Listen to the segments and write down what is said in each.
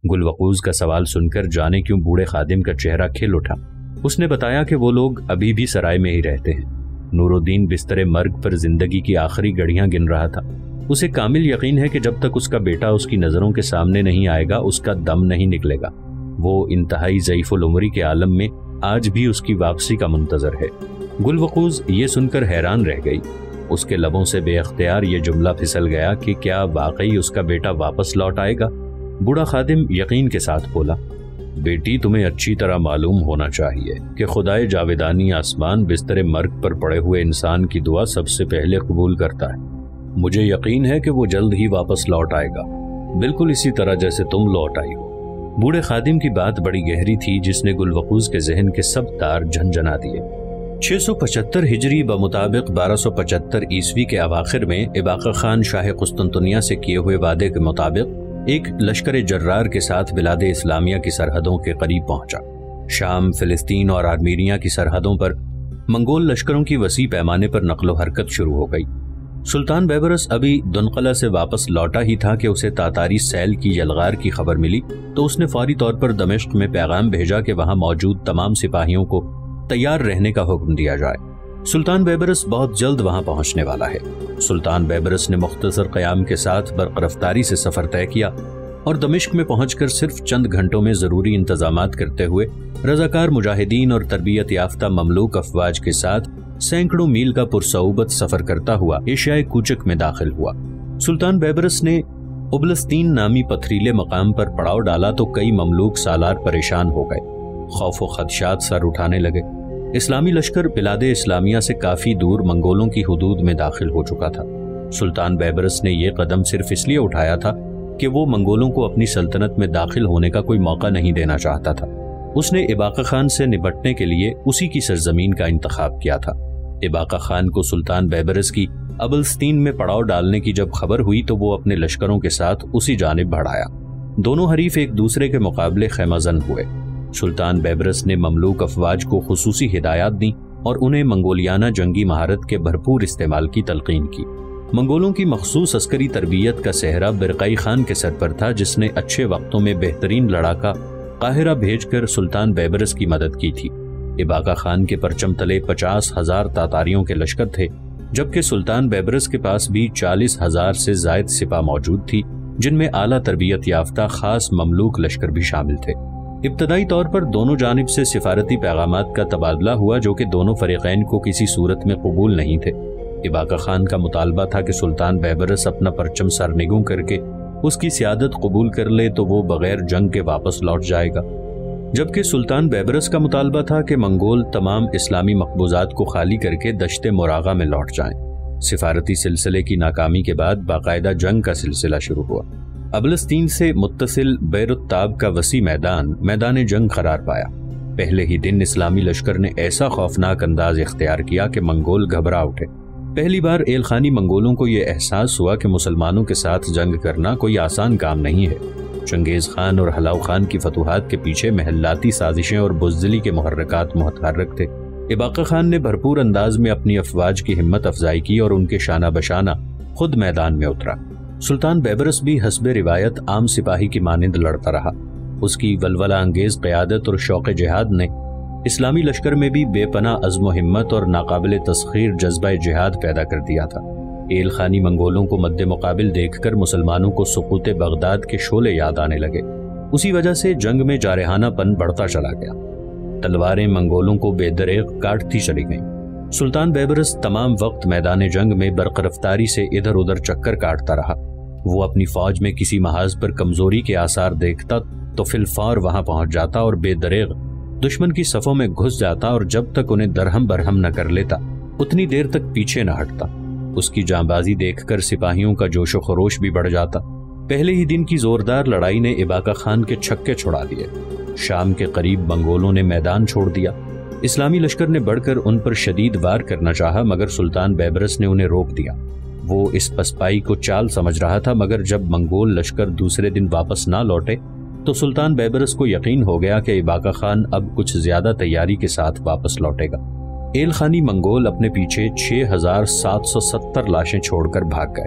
گل وقوز کا سوال سن کر جانے کیوں بوڑھے خادم کا چہرہ کھل اٹھا۔ اس نے بتایا کہ وہ لوگ ابھی بھی سرائے میں ہی رہتے ہیں۔ نور الدین بستر مرگ پر زندگی کی آخری گھڑیاں گن رہا تھا۔ اسے کامل یقین ہے کہ جب تک اس کا بیٹا اس کی نظروں کے سامنے نہیں آئے گا اس کا دم نہیں نکلے گا۔ وہ انتہائی ضعیف العمری کے عالم میں آج بھی اس کی واپسی کا منتظر ہے۔ گل وقوز یہ سن کر حیران رہ گئی۔ اس کے لبوں سے بے اختیار یہ جملہ پھسل گیا کہ کیا واقعی اس کا بیٹا واپس لوٹ آئے گا؟ بوڑھا خادم یقین کے ساتھ بولا، بیٹی تمہیں اچھی طرح معلوم ہونا چاہیے کہ خدائے جاویدانی آسمان بستر مرگ پر پڑے ہوئے انسان کی دعا سب سے پہلے قبول کرتا ہے۔ مجھے یقین ہے کہ وہ جلد ہی واپس لوٹ آئے گا، بالکل اسی طرح جیسے تم لوٹ آئی ہو۔ بوڑھے خادم کی بات بڑی گہری تھی جس نے گل وقوز کے ذہن کے سب تار جھنجھنا دیے۔ 675 ہجری بمطابق 1275 عیسوی کے اواخر میں اباقہ خان شاہ قسطنطنیہ سے کیے ہوئے وعدے کے مطابق ایک لشکر جرار کے ساتھ بلاد اسلامیہ کی سرحدوں کے قریب پہنچا۔ شام، فلسطین اور آرمینیہ کی سرحدوں پر منگول لشکروں کی وسیع پیمانے پر نقل و حرکت شروع ہو گئی۔ سلطان بیبرس ابھی دنقلہ سے واپس لوٹا ہی تھا کہ اسے تاتاری سیل کی یلغار کی خبر ملی تو اس نے فوری طور پر دمشق میں پیغام بھیجا کہ وہاں موجود تمام سپاہیوں کو تیار رہنے کا حکم دیا جائے۔ سلطان بیبرس بہت جلد وہاں پہنچنے والا ہے۔ سلطان بیبرس نے مختصر قیام کے ساتھ برق رفتاری سے سفر طے کیا اور دمشق میں پہنچ کر صرف چند گھنٹوں میں ضروری انتظامات کرتے ہوئے رضاکار مجاہدین اور تربیت یافتہ مملوک افواج کے ساتھ سینکڑوں میل کا پرصعوبت سفر کرتا ہوا ایشیائے کوچک میں داخل ہوا۔ سلطان بیبرس نے ابلستین نامی پتھریلے مقام پر پڑاؤ ڈالا تو کئی مملوک سالار پریشان ہو گئے، خوف و خدشات سر اٹھانے لگے۔ اسلامی لشکر بلاد اسلامیہ سے کافی دور منگولوں کی حدود میں داخل ہو چکا تھا۔ سلطان بیبرس نے یہ قدم صرف اس لیے اٹھایا تھا کہ وہ منگولوں کو اپنی سلطنت میں داخل ہونے کا کوئی موقع نہیں دینا چاہتا تھا۔ اس نے اباقہ خان سے نبٹنے کے لیے اسی کی سرزمین کا انتخاب کیا تھا۔ اباقہ خان کو سلطان بیبرس کی ابلستین میں پڑاؤ ڈالنے کی جب خبر ہوئی تو وہ اپنے لشکروں کے ساتھ اسی جانب بڑھایا۔ دونوں حریف ایک دوسرے کے مقابلے خیمہ زن ہوئے۔ سلطان بیبرس نے مملوک افواج کو خصوصی ہدایات دیں اور انہیں منگولیانہ جنگی مہارت کے بھرپور استعمال کی تلقین کی۔ منگولوں کی مخصوص عسکری تربیت کا سہرا برقعی خان کے سر پر تھا جس نے اچھے وقتوں میں بہترین لڑاکا قاہرہ بھیج کر سلطان بیبرس کی مدد کی تھی۔ اباقہ خان کے پرچم تلے 50,000 تاتاریوں کے لشکر تھے جبکہ سلطان بیبرس کے پاس بھی 40,000 سے زائد سپاہ موجود تھی جن میں اعلیٰ تربیت یافتہ خاص مملوک لشکر بھی شامل تھے۔ ابتدائی طور پر دونوں جانب سے سفارتی پیغامات کا تبادلہ ہوا جو کہ دونوں فریقین کو کسی صورت میں قبول نہیں تھے۔ اباقہ خان کا مطالبہ تھا کہ سلطان بیبرس اپنا پرچم سرنگوں کر کے اس کی سیادت قبول کر لے تو وہ بغیر جنگ کے واپس لوٹ جائے گا، جبکہ سلطان بیبرس کا مطالبہ تھا کہ منگول تمام اسلامی مقبوضات کو خالی کر کے دشت مراغہ میں لوٹ جائیں۔ سفارتی سلسلے کی ناکامی کے بعد باقاعدہ جنگ کا سلسلہ شروع ہوا۔ ابلستین سے متصل بیر التاب کا وسیع میدان جنگ قرار پایا۔ پہلے ہی دن اسلامی لشکر نے ایسا خوفناک انداز اختیار کیا کہ منگول گھبرا اٹھے۔ پہلی بار ایلخانی منگولوں کو یہ احساس ہوا کہ مسلمانوں کے ساتھ جنگ کرنا کوئی آسان کام نہیں ہے۔ چنگیز خان اور ہلاؤ خان کی فتوحات کے پیچھے محلاتی سازشیں اور بزدلی کے محرکات متحرک تھے۔ اباقہ خان نے بھرپور انداز میں اپنی افواج کی ہمت افزائی کی اور ان کے شانہ بشانہ خود میدان میں اترا۔ سلطان بیبرس بھی حسب روایت عام سپاہی کی مانند لڑتا رہا۔ اس کی ولولہ انگیز قیادت اور شوق جہاد نے اسلامی لشکر میں بھی بے پناہ عزم و ہمت اور ناقابل تسخیر جذبہ جہاد پیدا کر دیا تھا۔ ایلخانی منگولوں کو مد مقابل دیکھ کر مسلمانوں کو سقوط بغداد کے شعلے یاد آنے لگے۔ اسی وجہ سے جنگ میں جارحانہ پن بڑھتا چلا گیا۔ تلواریں منگولوں کو بے دریغ کاٹتی چلی گئیں۔ سلطان بیبرس تمام وقت میدان جنگ میں برق رفتاری سے ادھر ادھر چکر کاٹتا رہا۔ وہ اپنی فوج میں کسی محاذ پر کمزوری کے آثار دیکھتا تو فی الفور وہاں پہنچ جاتا اور بے دریغ دشمن کی صفوں میں گھس جاتا اور جب تک انہیں درہم برہم نہ کر لیتا اتنی دیر تک پیچھے نہ ہٹتا۔ اس کی جانبازی دیکھ کر سپاہیوں کا جوش و خروش بھی بڑھ جاتا۔ پہلے ہی دن کی زوردار لڑائی نے اباقہ خان کے چھکے چھڑا دیے۔ شام کے قریب منگولوں نے میدان چھوڑ دیا۔ اسلامی لشکر نے بڑھ کر ان پر شدید وار کرنا چاہا مگر سلطان بیبرس نے انہیں روک دیا۔ وہ اس پسپائی کو چال سمجھ رہا تھا مگر جب منگول لشکر دوسرے دن واپس نہ لوٹے تو سلطان بیبرس کو یقین ہو گیا کہ اباقہ خان اب کچھ زیادہ تیاری کے ساتھ واپس لوٹے گا۔ ایلخانی منگول اپنے پیچھے 6,770 لاشیں چھوڑ کر بھاگ گئے۔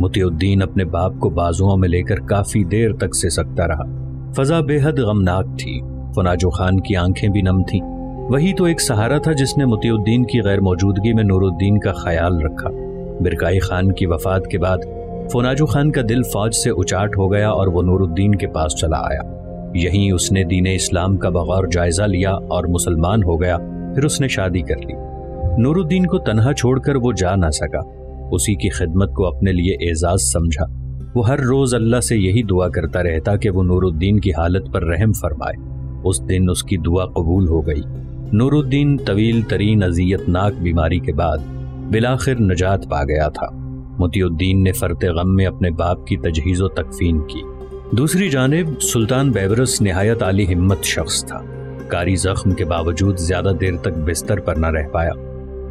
مطیع الدین اپنے باپ کو بازوؤں میں لے کر کافی دیر تک سسکتا رہا۔ فضا بے حد غمناک تھی۔ فناجو خان کی آنکھیں بھی نم تھیں۔ وہی تو ایک سہارا تھا جس نے مطیع الدین کی غیر موجودگی میں نور الدین کا خیال رکھا۔ برکائی خان کی وفات کے بعد فناجو خان کا دل فوج سے اچاٹ ہو گیا اور وہ نور الدین کے پاس چلا آیا۔ یہیں اس نے دین اسلام کا بغور جائزہ لیا اور مسلمان ہو گیا۔ پھر اس نے شادی کر لی۔ نور الدین کو تنہا چھوڑ کر وہ جا نہ سکا۔ اسی کی خدمت کو اپنے لیے اعزاز سمجھا۔ وہ ہر روز اللہ سے یہی دعا کرتا رہتا کہ وہ نور الدین کی حالت پر رحم فرمائے۔ اس دن اس کی دعا قبول ہو گئی۔ نور الدین طویل ترین اذیت ناک بیماری کے بعد بالآخر نجات پا گیا تھا۔ مطیع الدین نے فرط غم میں اپنے باپ کی تجہیز و تکفین کی۔ دوسری جانب سلطان بیبرس نہایت عالی ہمت شخص تھا۔ کاری زخم کے باوجود زیادہ دیر تک بستر پر نہ رہ پایا۔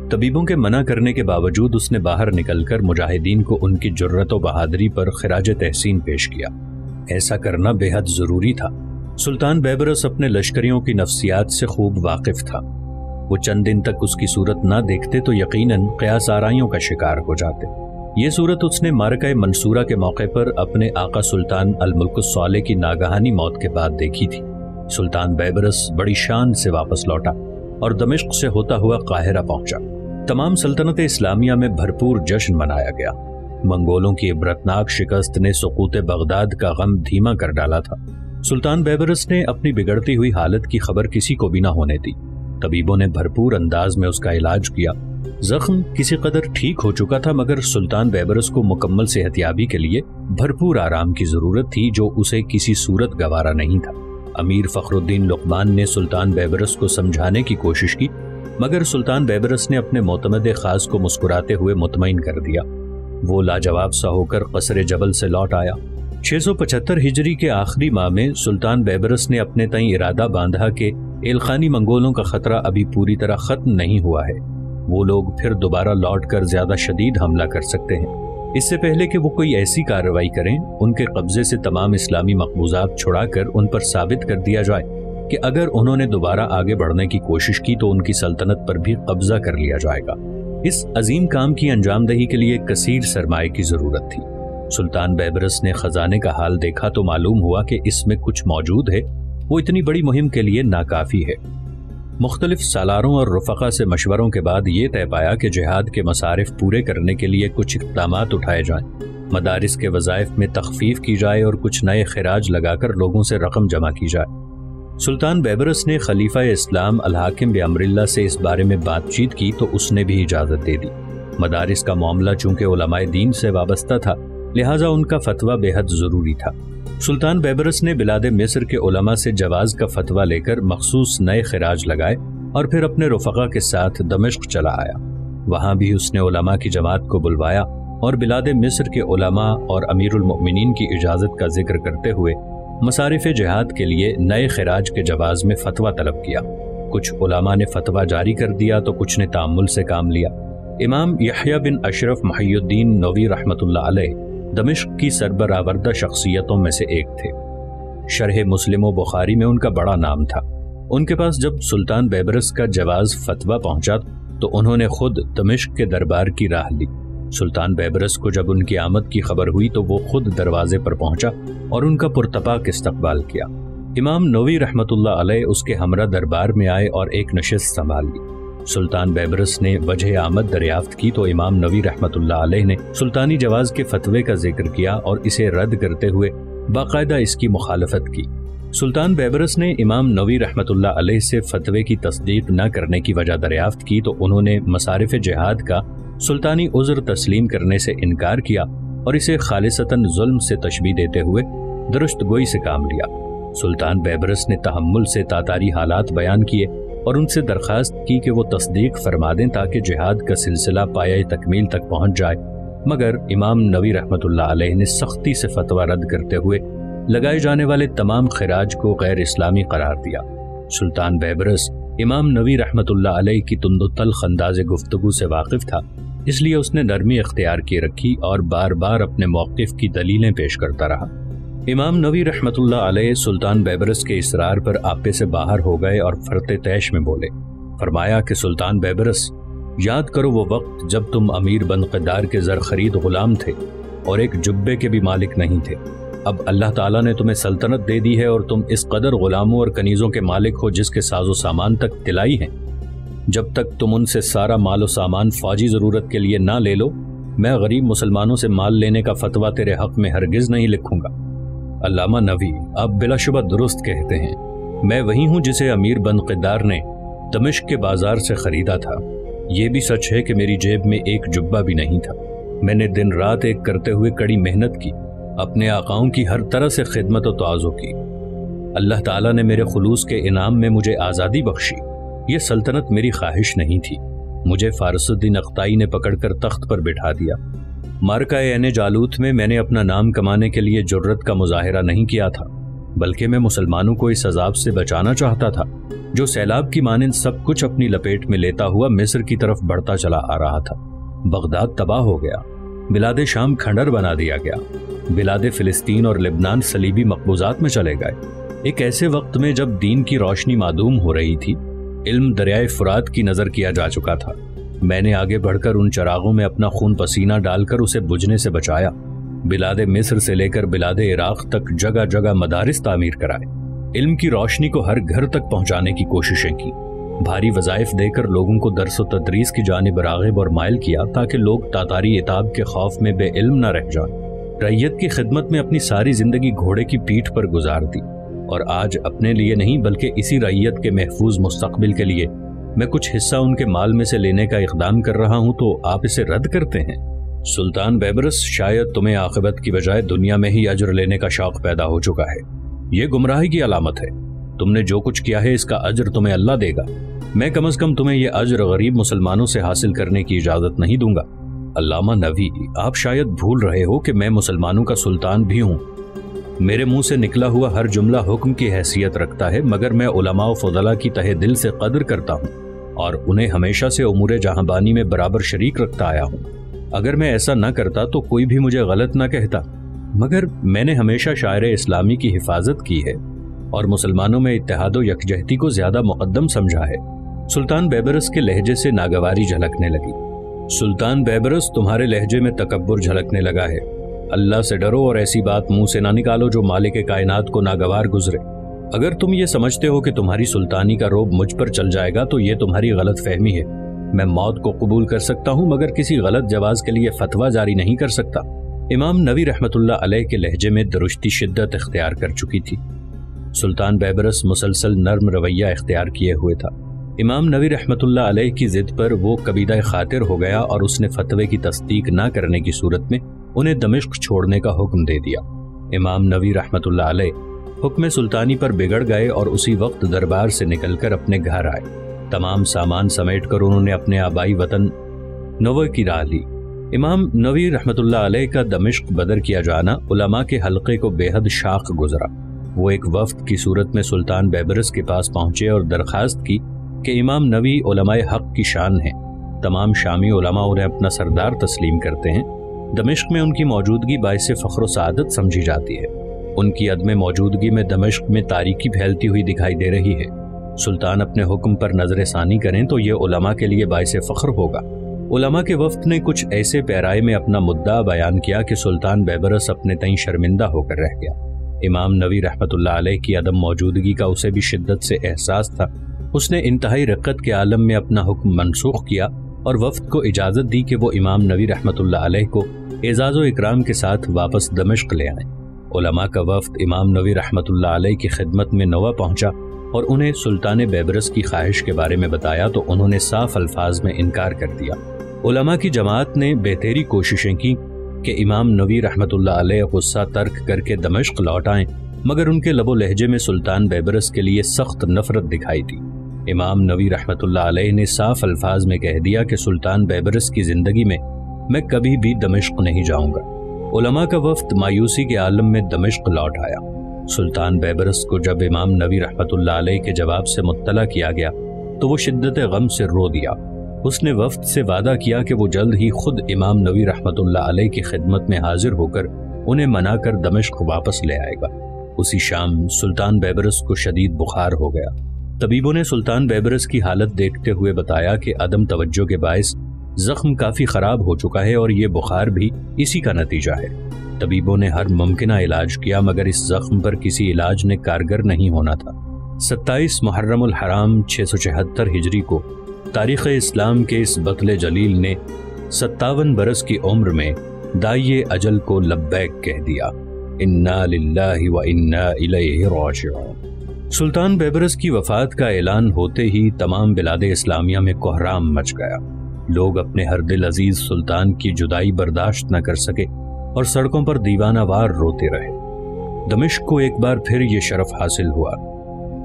طبیبوں کے منع کرنے کے باوجود اس نے باہر نکل کر مجاہدین کو ان کی جرأت و بہادری پر خراج تحسین پیش کیا۔ ایسا کرنا بے حد ضروری تھا۔ سلطان بیبرس اپنے لشکریوں کی نفسیات سے خوب واقف تھا۔ وہ چند دن تک اس کی صورت نہ دیکھتے تو یقیناً قیاس آرائیوں کا شکار ہو جاتے۔ یہ صورت اس نے معرکہ منصورہ کے موقع پر اپنے آقا سلطان الملک الصالح کی ناگہانی موت کے بعد دیکھی تھی۔ سلطان بیبرس بڑی شان سے واپس لوٹا اور دمشق سے ہوتا ہوا قاہرہ پہنچا۔ تمام سلطنت اسلامیہ میں بھرپور جشن منایا گیا۔ منگولوں کی عبرتناک شکست نے سقوط بغداد کا غم دھیما کر ڈالا تھا۔ سلطان بیبرس نے اپنی بگڑتی ہوئی حالت کی خبر کسی کو بھی نہ ہونے دی۔ طبیبوں نے بھرپور انداز میں اس کا علاج کیا۔ زخم کسی قدر ٹھیک ہو چکا تھا مگر سلطان بیبرس کو مکمل صحتیابی کے لیے بھرپور آرام کی ضرورت تھی جو اسے کسی صورت گوارا نہیں تھا۔ امیر فخر الدین لقمان نے سلطان بیبرس کو سمجھانے کی کوشش کی مگر سلطان بیبرس نے اپنے معتمد خاص کو مسکراتے ہوئے مطمئن کر دیا۔ وہ لاجواب سا ہو کر قصر جبل سے لوٹ آیا۔ 675 ہجری کے آخری ماہ میں سلطان بیبرس نے اپنے تئیں ارادہ باندھا کہ ایلخانی منگولوں کا خطرہ ابھی پوری طرح ختم نہیں ہوا ہے۔ وہ لوگ پھر دوبارہ لوٹ کر زیادہ شدید حملہ کر سکتے ہیں۔ اس سے پہلے کہ وہ کوئی ایسی کارروائی کریں، ان کے قبضے سے تمام اسلامی مقبوضات چھڑا کر ان پر ثابت کر دیا جائے کہ اگر انہوں نے دوبارہ آگے بڑھنے کی کوشش کی تو ان کی سلطنت پر بھی قبضہ کر لیا جائے گا۔ اس عظیم کام کی انجام دہی کے لیے کثیر سرمایہ کی ضرورت تھی۔ سلطان بیبرس نے خزانے کا حال دیکھا تو معلوم ہوا کہ اس میں کچھ موجود ہے، وہ اتنی بڑی مہم کے لیے ناکافی ہے۔ مختلف سالاروں اور رفقا سے مشوروں کے بعد یہ طے پایا کہ جہاد کے مصارف پورے کرنے کے لیے کچھ اقدامات اٹھائے جائیں، مدارس کے وظائف میں تخفیف کی جائے اور کچھ نئے خراج لگا کر لوگوں سے رقم جمع کی جائے۔ سلطان بیبرس نے خلیفہ اسلام الحاکم بامر اللہ سے اس بارے میں بات چیت کی تو اس نے بھی اجازت دے دی۔ مدارس کا معاملہ چونکہ علماء دین سے وابستہ تھا لہٰذا ان کا فتویٰ بے حد ضروری تھا۔ سلطان بیبرس نے بلاد مصر کے علماء سے جواز کا فتویٰ لے کر مخصوص نئے خراج لگائے اور پھر اپنے رفقا کے ساتھ دمشق چلا آیا۔ وہاں بھی اس نے علماء کی جماعت کو بلوایا اور بلاد مصر کے علماء اور امیر المؤمنین کی اجازت کا ذکر کرتے ہوئے مصارف جہاد کے لیے نئے خراج کے جواز میں فتویٰ طلب کیا۔ کچھ علماء نے فتویٰ جاری کر دیا تو کچھ نے تأمل سے کام لیا۔ امام یحییٰ بن اشرف محی الدین نووی رحمۃ اللہ علیہ دمشق کی سربراوردہ شخصیتوں میں سے ایک تھے۔ شرح مسلم و بخاری میں ان کا بڑا نام تھا۔ ان کے پاس جب سلطان بیبرس کا جواز فتویٰ پہنچا تو انہوں نے خود دمشق کے دربار کی راہ لی۔ سلطان بیبرس کو جب ان کی آمد کی خبر ہوئی تو وہ خود دروازے پر پہنچا اور ان کا پرتپاک استقبال کیا۔ امام نووی رحمۃ اللہ علیہ اس کے ہمراہ دربار میں آئے اور ایک نشست سنبھال لی۔ سلطان بیبرس نے وجہ آمد دریافت کی تو امام نووی رحمۃ اللہ علیہ نے سلطانی جواز کے فتوے کا ذکر کیا اور اسے رد کرتے ہوئے باقاعدہ اس کی مخالفت کی۔ سلطان بیبرس نے امام نووی رحمۃ اللہ علیہ سے فتوے کی تصدیق نہ کرنے کی وجہ دریافت کی تو انہوں نے مصارف جہاد کا سلطانی عذر تسلیم کرنے سے انکار کیا اور اسے خالصتاً ظلم سے تشبیہ دیتے ہوئے درست گوئی سے کام لیا۔ سلطان بیبرس نے تحمل سے تاتاری حالات بیان کیے اور ان سے درخواست کی کہ وہ تصدیق فرما دیں تاکہ جہاد کا سلسلہ پایہ تکمیل تک پہنچ جائے، مگر امام نووی رحمۃ اللہ علیہ نے سختی سے فتویٰ رد کرتے ہوئے لگائے جانے والے تمام خراج کو غیر اسلامی قرار دیا۔ سلطان بیبرس امام نووی رحمۃ اللہ علیہ کی تند و تلخ انداز گفتگو سے واقف تھا، اس لیے اس نے نرمی اختیار کی رکھی اور بار بار اپنے موقف کی دلیلیں پیش کرتا رہا۔ امام نووی رحمۃ اللہ علیہ سلطان بیبرس کے اصرار پر آپے سے باہر ہو گئے اور فرتے تیش میں بولے۔ فرمایا کہ سلطان بیبرس، یاد کرو وہ وقت جب تم امیر بن قدار کے زر خرید غلام تھے۔ اور ایک جبے کے بھی مالک نہیں تھے۔ اب اللہ تعالیٰ نے تمہیں سلطنت دے دی ہے اور تم اس قدر غلاموں اور کنیزوں کے مالک ہو جس کے ساز و سامان تک طلائی ہیں۔ جب تک تم ان سے سارا مال و سامان فوجی ضرورت کے لیے نہ لے لو، میں غریب مسلمانوں سے مال لینے کا فتویٰ تیرے حق میں ہرگز نہیں لکھوں گا۔ علامہ نووی، آپ بلا شبہ درست کہتے ہیں۔ میں وہی ہوں جسے امیر بن قدار نے دمشق کے بازار سے خریدا تھا۔ یہ بھی سچ ہے کہ میری جیب میں ایک جبہ بھی نہیں تھا۔ میں نے دن رات ایک کرتے ہوئے کڑی محنت کی، اپنے آقاؤں کی ہر طرح سے خدمت و تواضع کی۔ اللہ تعالیٰ نے میرے خلوص کے انعام میں مجھے آزادی بخشی۔ یہ سلطنت میری خواہش نہیں تھی، مجھے فارس الدین اختائی نے پکڑ کر تخت پر بٹھا دیا۔ مارکہ عین جالوت میں نے اپنا نام کمانے کے لیے جرت کا مظاہرہ نہیں کیا تھا، بلکہ میں مسلمانوں کو اس عذاب سے بچانا چاہتا تھا جو سیلاب کی مانند سب کچھ اپنی لپیٹ میں لیتا ہوا مصر کی طرف بڑھتا چلا آ رہا تھا۔ بغداد تباہ ہو گیا، بلاد شام کھنڈر بنا دیا گیا، بلاد فلسطین اور لبنان صلیبی مقبوضات میں چلے گئے۔ ایک ایسے وقت میں جب دین کی روشنی معدوم ہو رہی تھی، علم دریائے فرات کی نظر کیا جا چکا تھا، میں نے آگے بڑھ کر ان چراغوں میں اپنا خون پسینہ ڈال کر اسے بجھنے سے بچایا۔ بلاد مصر سے لے کر بلاد عراق تک جگہ جگہ مدارس تعمیر کرائے، علم کی روشنی کو ہر گھر تک پہنچانے کی کوششیں کی، بھاری وظائف دے کر لوگوں کو درس و تدریس کی جانب راغب اور مائل کیا تاکہ لوگ تاتاری عتاب کے خوف میں بے علم نہ رہ جائیں۔ رعیت کی خدمت میں اپنی ساری زندگی گھوڑے کی پیٹھ پر گزار دی، اور آج اپنے لیے نہیں بلکہ اسی رعیت کے محفوظ مستقبل کے لیے میں کچھ حصہ ان کے مال میں سے لینے کا اقدام کر رہا ہوں، تو آپ اسے رد کرتے ہیں؟ سلطان بیبرس، شاید تمہیں عاقبت کی بجائے دنیا میں ہی اجر لینے کا شوق پیدا ہو چکا ہے۔ یہ گمراہی کی علامت ہے۔ تم نے جو کچھ کیا ہے اس کا اجر تمہیں اللہ دے گا، میں کم از کم تمہیں یہ اجر غریب مسلمانوں سے حاصل کرنے کی اجازت نہیں دوں گا۔ علامہ نووی، آپ شاید بھول رہے ہو کہ میں مسلمانوں کا سلطان بھی ہوں۔ میرے منہ سے نکلا ہوا ہر جملہ حکم کی حیثیت رکھتا ہے، مگر میں علماء و فضلاء کی تہ دل سے قدر کرتا ہوں اور انہیں ہمیشہ سے امور جہاں بانی میں برابر شریک رکھتا آیا ہوں۔ اگر میں ایسا نہ کرتا تو کوئی بھی مجھے غلط نہ کہتا، مگر میں نے ہمیشہ شاعر اسلامی کی حفاظت کی ہے اور مسلمانوں میں اتحاد و یکجہتی کو زیادہ مقدم سمجھا ہے۔ سلطان بیبرس کے لہجے سے ناگواری جھلکنے لگی۔ سلطان بیبرس، تمہارے لہجے میں تکبر جھلکنے لگا ہے۔ اللہ سے ڈرو اور ایسی بات منہ سے نہ نکالو جو مالک کائنات کو ناگوار گزرے۔ اگر تم یہ سمجھتے ہو کہ تمہاری سلطانی کا روب مجھ پر چل جائے گا تو یہ تمہاری غلط فہمی ہے۔ میں موت کو قبول کر سکتا ہوں مگر کسی غلط جواز کے لیے فتویٰ جاری نہیں کر سکتا۔ امام نووی رحمت اللہ علیہ کے لہجے میں درشتی شدت اختیار کر چکی تھی۔ سلطان بیبرس مسلسل نرم رویہ اختیار کیے ہوئے تھا۔ امام نووی رحمت اللہ علیہ کی ضد پر وہ کبیدہ خاطر ہو گیا اور اس نے فتوے کی تصدیق نہ کرنے کی صورت میں انہیں دمشق چھوڑنے کا حکم دے دیا۔ امام نووی رحمت اللہ علیہ حکم سلطانی پر بگڑ گئے اور اسی وقت دربار سے نکل کر اپنے گھر آئے۔ تمام سامان سمیٹ کر انہوں نے اپنے آبائی وطن نوے کی راہ لی۔ امام نووی رحمت اللہ علیہ کا دمشق بدر کیا جانا علماء کے حلقے کو بے حد شاق گزرا۔ وہ ایک وفد کی صورت میں سلطان بیبرس کے پاس پہنچے اور درخواست کی کہ امام نووی علماء حق کی شان ہیں، تمام شامی علماء انہیں اپنا سردار تسلیم کرتے ہیں، دمشق میں ان کی موجودگی باعث فخر و سعادت سمجھی جاتی ہے، ان کی عدم موجودگی میں دمشق میں تاریکی پھیلتی ہوئی دکھائی دے رہی ہے، سلطان اپنے حکم پر نظر ثانی کریں تو یہ علماء کے لیے باعث فخر ہوگا۔ علماء کے وفد نے کچھ ایسے پیرائے میں اپنا مدعا بیان کیا کہ سلطان بیبرس اپنے تئیں شرمندہ ہو کر رہ گیا۔ امام نووی رحمت اللہ علیہ کی عدم موجودگی کا اسے بھی شدت سے احساس تھا۔ اس نے انتہائی رقت کے عالم میں اپنا حکم منسوخ کیا اور وفد کو اجازت دی کہ وہ امام نووی رحمت اللہ علیہ کو اعزاز و اکرام کے ساتھ واپس دمشق لے آئیں۔ علماء کا وفد امام نووی رحمت اللہ علیہ کی خدمت میں نوہ پہنچا اور انہیں سلطان بیبرس کی خواہش کے بارے میں بتایا تو انہوں نے صاف الفاظ میں انکار کر دیا۔ علماء کی جماعت نے بہتری کوششیں کی کہ امام نووی رحمت اللہ علیہ غصہ ترک کر کے دمشق لوٹ آئیں، مگر ان کے لب و لہجے میں سلطان بیبرس کے لیے سخت نفرت دکھائی دی۔ امام نووی رحمت اللہ علیہ نے صاف الفاظ میں کہہ دیا کہ سلطان بیبرس کی زندگی میں کبھی بھی دمشق نہیں جاؤں گا۔ علماء کا وفد مایوسی کے عالم میں دمشق لوٹ آیا۔ سلطان بیبرس کو جب امام نووی رحمت اللہ علیہ کے جواب سے مطلع کیا گیا تو وہ شدت غم سے رو دیا۔ اس نے وفد سے وعدہ کیا کہ وہ جلد ہی خود امام نووی رحمت اللہ علیہ کی خدمت میں حاضر ہو کر انہیں منا کر دمشق واپس لے آئے گا۔ اسی شام سلطان بیبرس کو شدید بخار ہو گیا۔ طبیبوں نے سلطان بیبرس کی حالت دیکھتے ہوئے بتایا کہ عدم توجہ کے باعث زخم کافی خراب ہو چکا ہے اور یہ بخار بھی اسی کا نتیجہ ہے۔ طبیبوں نے ہر ممکنہ علاج کیا مگر اس زخم پر کسی علاج نے کارگر نہیں ہونا تھا۔ 27 محرم الحرام 676 ہجری کو تاریخ اسلام کے اس بطل جلیل نے 57 برس کی عمر میں دائی اجل کو لبیک کہہ دیا۔ انا للہ و انا الیہ راجعون۔ سلطان بیبرس کی وفات کا اعلان ہوتے ہی تمام بلاد اسلامیہ میں کوہرام مچ گیا۔ لوگ اپنے ہر دل عزیز سلطان کی جدائی برداشت نہ کر سکے اور سڑکوں پر دیوانہ وار روتے رہے۔ دمشق کو ایک بار پھر یہ شرف حاصل ہوا۔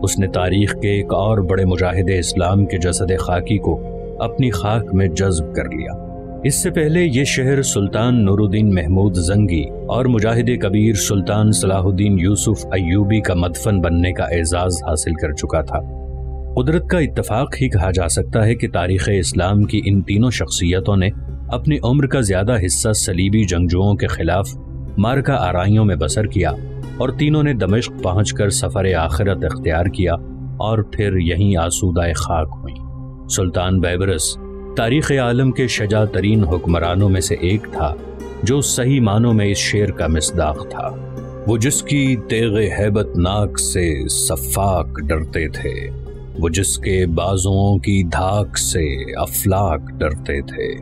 اس نے تاریخ کے ایک اور بڑے مجاہد اسلام کے جسد خاکی کو اپنی خاک میں جذب کر لیا۔ اس سے پہلے یہ شہر سلطان نور الدین محمود زنگی اور مجاہد کبیر سلطان صلاح الدین یوسف ایوبی کا مدفن بننے کا اعزاز حاصل کر چکا تھا۔ قدرت کا اتفاق ہی کہا جا سکتا ہے کہ تاریخ اسلام کی ان تینوں شخصیتوں نے اپنی عمر کا زیادہ حصہ صلیبی جنگجوؤں کے خلاف مارکا آرائیوں میں بسر کیا، اور تینوں نے دمشق پہنچ کر سفر آخرت اختیار کیا اور پھر یہیں آسودہ خاک ہوئیں۔ سلطان بیبرس تاریخ عالم کے شجاع ترین حکمرانوں میں سے ایک تھا جو صحیح معنوں میں اس شعر کا مصداق تھا۔ وہ جس کی تیغ ہیبت ناک سے سفاک ڈرتے تھے، وہ جس کے بازوؤں کی دھاک سے افلاک ڈرتے تھے۔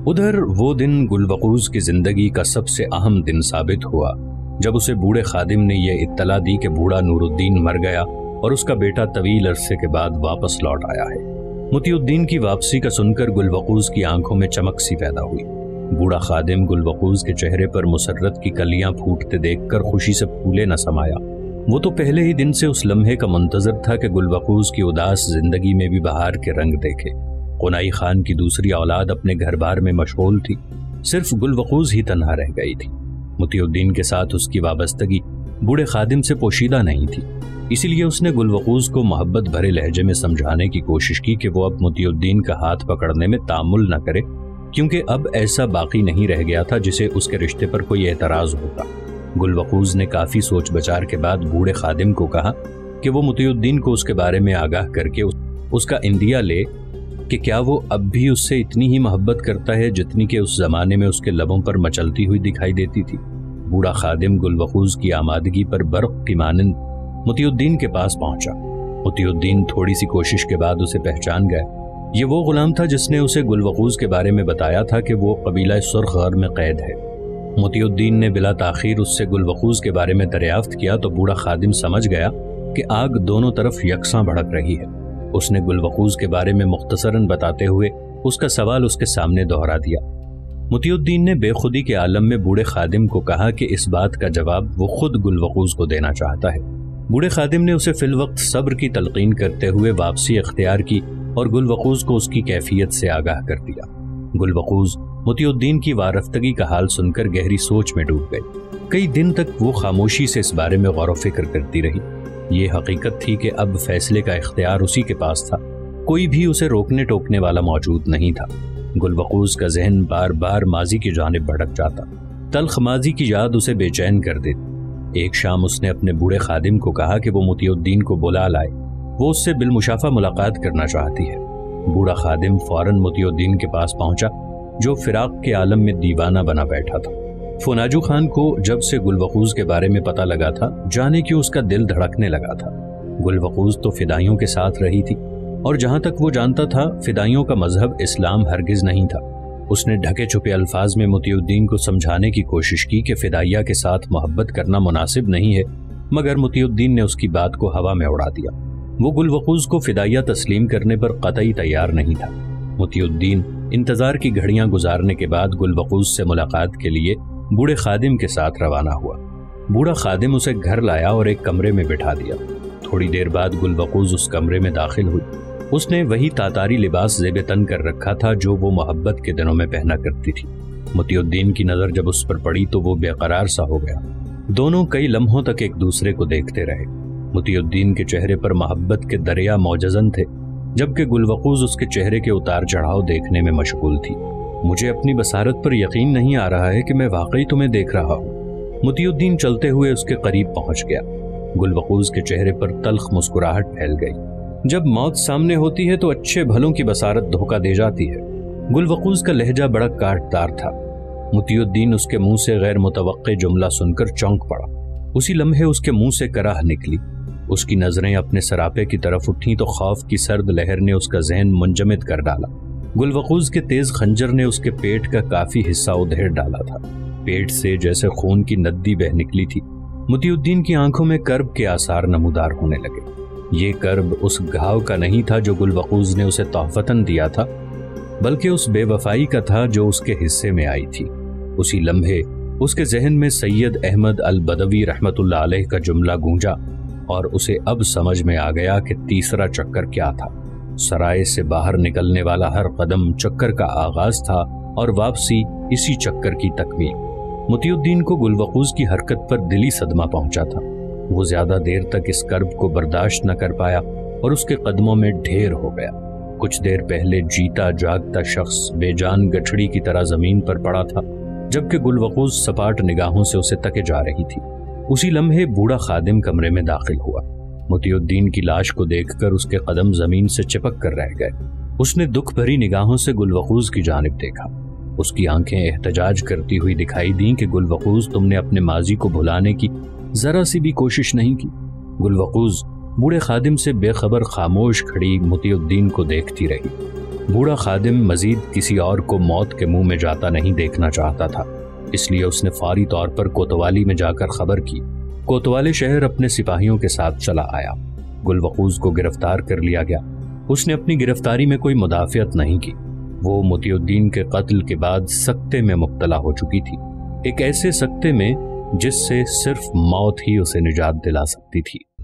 ادھر وہ دن گلبقوز کی زندگی کا سب سے اہم دن ثابت ہوا جب اسے بوڑھے خادم نے یہ اطلاع دی کہ بوڑھا نور الدین مر گیا اور اس کا بیٹا طویل عرصے کے بعد واپس لوٹ آیا ہے۔ مطیع الدین کی واپسی کا سن کر گلبقوز کی آنکھوں میں چمک سی پیدا ہوئی۔ بوڑھا خادم گلبقوز کے چہرے پر مسرت کی کلیاں پھوٹتے دیکھ کر خوشی سے پھولے نہ سمایا۔ وہ تو پہلے ہی دن سے اس لمحے کا منتظر تھا کہ گلبقوز کی اداس زندگی میں بھی بہار کے رنگ دیکھے۔ قنائی خان کی دوسری اولاد اپنے گھر بار میں مشغول تھی، صرف گلبقوز ہی تنہا رہ گئی تھی۔ مطیع الدین کے ساتھ اس کی وابستگی بوڑھے خادم سے پوشیدہ نہیں تھی، اسی لیے اس نے گلبقوز کو محبت بھرے لہجے میں سمجھانے کی کوشش کی کہ وہ اب مطیع الدین کا ہاتھ پکڑنے میں تامل نہ کرے، کیونکہ اب ایسا باقی نہیں رہ گیا تھا جسے اس کے رشتے پر کوئی اعتراض ہوتا۔ گلبقوز نے کافی سوچ بچار کے بعد بوڑھے خادم کو کہا کہ وہ مطیع الدین کو اس کے بارے میں آگاہ کر کے اس کا اندیا لے کہ کیا وہ اب بھی اس سے اتنی ہی محبت کرتا ہے جتنی کہ اس زمانے میں اس کے لبوں پر مچلتی ہوئی دکھائی دیتی تھی۔ بوڑھا خادم گلبقوز کی آمادگی پر برق کی مانند مطیع الدین کے پاس پہنچا۔ مطیع الدین تھوڑی سی کوشش کے بعد اسے پہچان گیا۔ یہ وہ غلام تھا جس نے اسے گلبقوز کے بارے میں بتایا تھا کہ وہ قبیلہ سرخ غر میں قید ہے۔ مطیع الدین نے بلا تاخیر اس سے گلبقوز کے بارے میں دریافت کیا تو بوڑھا خادم سمجھ گیا کہ آگ دونوں طرف یکساں بھڑک رہی ہے۔ اس نے گلبقوز کے بارے میں مختصراً بتاتے ہوئے اس کا سوال اس کے سامنے دہرا دیا۔ مطیع الدین نے بے خودی کے عالم میں بوڑھے خادم کو کہا کہ اس بات کا جواب وہ خود گلبقوز کو دینا چاہتا ہے۔ بوڑھے خادم نے اسے فی الوقت صبر کی تلقین کرتے ہوئے واپسی اختیار کی اور گلبقوز کو اس کی کیفیت سے آگاہ کر دیا۔ گلبقوز مطیع الدین کی وارفتگی کا حال سن کر گہری سوچ میں ڈوب گئی۔ کئی دن تک وہ خاموشی سے اس بارے میں غور و فکر کرتی رہی۔ یہ حقیقت تھی کہ اب فیصلے کا اختیار اسی کے پاس تھا، کوئی بھی اسے روکنے ٹوکنے والا موجود نہیں تھا۔ گلبقوز کا ذہن بار بار ماضی کی جانب بھٹک جاتا، تلخ ماضی کی یاد اسے بے چین کر دیتی۔ ایک شام اس نے اپنے بوڑھے خادم کو کہا کہ وہ مطیع الدین کو بلا لائے، وہ اس سے بالمشافہ ملاقات کرنا چاہتی ہے۔ بوڑھا خادم فوراً مطیع الدین کے پاس پہنچا جو فراق کے عالم میں دیوانہ بنا بیٹھا تھا۔ فناجو خان کو جب سے گلبقوز کے بارے میں پتہ لگا تھا، جانے کیوں اس کا دل دھڑکنے لگا تھا۔ گلبقوز تو فدائیوں کے ساتھ رہی تھی اور جہاں تک وہ جانتا تھا فدائیوں کا مذہب اسلام ہرگز نہیں تھا۔ اس نے ڈھکے چھپے الفاظ میں مطیع الدین کو سمجھانے کی کوشش کی کہ فدائیہ کے ساتھ محبت کرنا مناسب نہیں ہے، مگر مطیع الدین نے اس کی بات کو ہوا میں اڑا دیا۔ وہ گلبقوز کو فدائیہ تسلیم کرنے پر قطعی تیار نہیں تھا۔ مطیع الدین انتظار کی گھڑیاں گزارنے کے بعد گلبقوز سے ملاقات کے لیے بوڑھے خادم کے ساتھ روانہ ہوا۔ بوڑھا خادم اسے گھر لایا اور ایک کمرے میں بٹھا دیا۔ تھوڑی دیر بعد گلبقوز اس کمرے میں داخل ہوئی۔ اس نے وہی تاتاری لباس زیب تن کر رکھا تھا جو وہ محبت کے دنوں میں پہنا کرتی تھی۔ مطیع الدین کی نظر جب اس پر پڑی تو وہ بے قرار سا ہو گیا۔ دونوں کئی لمحوں تک ایک دوسرے کو دیکھتے رہے۔ مطیع الدین کے چہرے پر محبت کے دریا موجزن تھے، جبکہ گلبقوز اس کے چہرے کے اتار چڑھاؤ دیکھنے میں مشغول تھی۔ مجھے اپنی بصارت پر یقین نہیں آ رہا ہے کہ میں واقعی تمہیں دیکھ رہا ہوں۔ مطیع الدین چلتے ہوئے اس کے قریب پہنچ گیا۔ گلبقوز کے چہرے پر تلخ مسکراہٹ پھیل گئی۔ جب موت سامنے ہوتی ہے تو اچھے بھلوں کی بصارت دھوکہ دے جاتی ہے۔ گل وقوز کا لہجہ بڑا کاٹدار تھا۔ مطیع الدین اس کے منہ سے غیر متوقع جملہ سن کر چونک پڑا۔ اسی لمحے اس کے منہ سے کراہ نکلی۔ اس کی نظریں اپنے سراپے کی طرف اٹھیں تو خوف کی سرد لہر نے اس کا ذہن منجمد کر ڈالا۔ گل وقوز کے تیز خنجر نے اس کے پیٹ کا کافی حصہ ادھیڑ ڈالا تھا۔ پیٹ سے جیسے خون کی ندی بہہ نکلی تھی۔ مطیع الدین کی آنکھوں میں کرب کے آثار نمودار ہونے لگے۔ یہ کرب اس گھاؤ کا نہیں تھا جو گل وقوز نے اسے تحفتاً دیا تھا، بلکہ اس بے وفائی کا تھا جو اس کے حصے میں آئی تھی۔ اسی لمحے اس کے ذہن میں سید احمد البدوی رحمت اللہ علیہ کا جملہ گونجا اور اسے اب سمجھ میں آ گیا کہ تیسرا چکر کیا تھا۔ سرائے سے باہر نکلنے والا ہر قدم چکر کا آغاز تھا اور واپسی اسی چکر کی تکمیل۔ مطیع الدین کو گل وقوز کی حرکت پر دلی صدمہ پہنچا تھا۔ وہ زیادہ دیر تک اس کرب کو برداشت نہ کر پایا اور اس کے قدموں میں ڈھیر ہو گیا۔ کچھ دیر پہلے جیتا جاگتا شخص بے جان گٹھڑی کی طرح زمین پر پڑا تھا، جبکہ گل وقوز سپاٹ نگاہوں سے اسے تکے جا رہی تھی۔ اسی لمحے بوڑھا خادم کمرے میں داخل ہوا۔ مطیع الدین کی لاش کو دیکھ کر اس کے قدم زمین سے چپک کر رہ گئے۔ اس نے دکھ بھری نگاہوں سے گل وقوز کی جانب دیکھا۔ اس کی آنکھیں احتجاج کرتی ہوئی دکھائی دیں کہ گل وقوز، تم نے اپنے ماضی کو بھلانے کی ذرا سی بھی کوشش نہیں کی۔ گل وقوز بوڑھے خادم سے بے خبر خاموش کھڑی مطیع الدین کو دیکھتی رہی۔ بوڑھا خادم مزید کسی اور کو موت کے منہ میں جاتا نہیں دیکھنا چاہتا تھا، اس لیے اس نے فوری طور پر کوتوالی میں جا کر خبر کی۔ کوتوالے شہر اپنے سپاہیوں کے ساتھ چلا آیا۔ گل وقوز کو گرفتار کر لیا گیا۔ اس نے اپنی گرفتاری میں کوئی مدافعت نہیں کی۔ وہ مطیع الدین کے قتل کے بعد سکتے میں مبتلا ہو چکی تھی، ایک ایسے سکتے میں جس سے صرف موت ہی اسے نجات دلا سکتی تھی۔